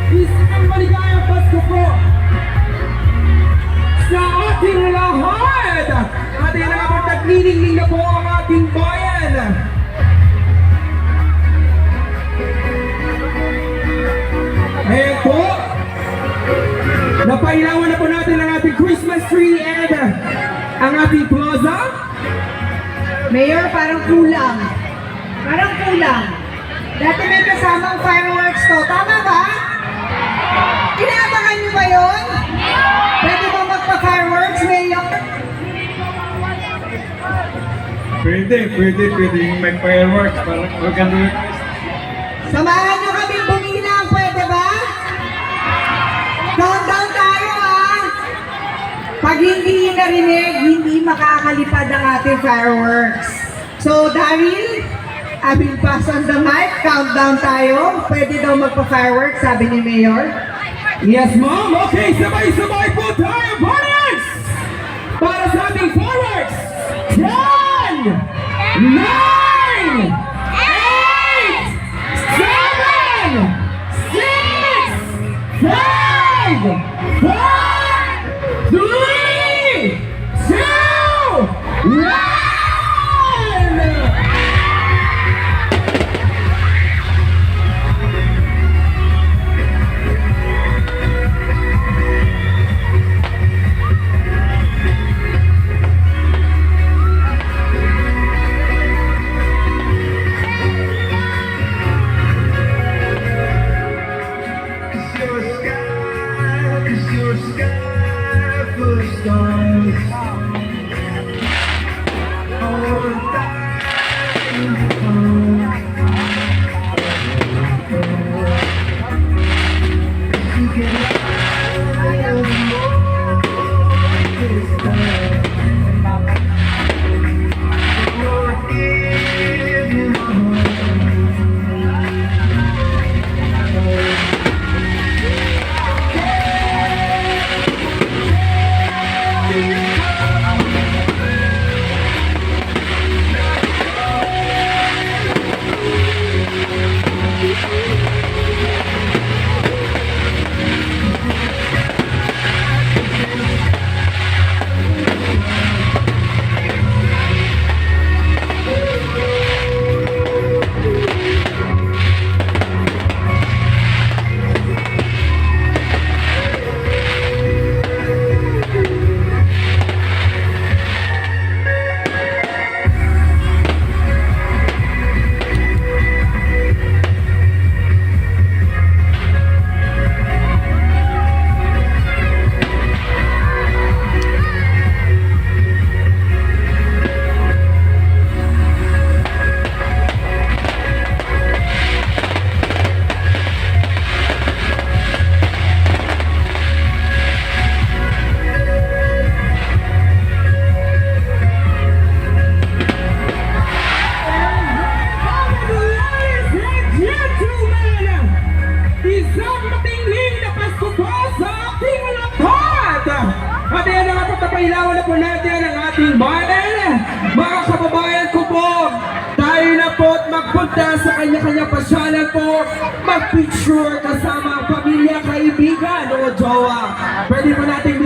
Isang maligayang Pasko po sa ating lahat. Ating nakapag nagniningning na po ang ating bayan. Ayan po, napailawan na po natin ang ating Christmas tree and ang ating plaza. Mayor, parang kulang. Parang kulang. Dati may kasamang fireworks to. Tama ba? Inaabangan niyo ba yun? Pwede ba magpa-fireworks, Mayor? Pwede yung may fireworks para maganda. Samahan niyo kami bumilang, pwede ba? Countdown tayo, ha? Pag hindi narinig, hindi makakalipad ang ating fireworks. So, Daryl, I will pass on the mic. Countdown tayo. Pwede daw magpa-fireworks, sabi ni Mayor. Yes, ma'am. Okay, sabay-sabay po tayo, parents! Para sa ating fireworks. 10, 9, 8, 7, 6, 5, 4, 3, 2, 1! Napailawan na po natin ang ating bayan. Mga kababayan ko po, tayo na po at magpunta sa kanya-kanya pasyalan po. Mag-picture kasama ang pamilya, kaibigan o jowa. Pwede po natin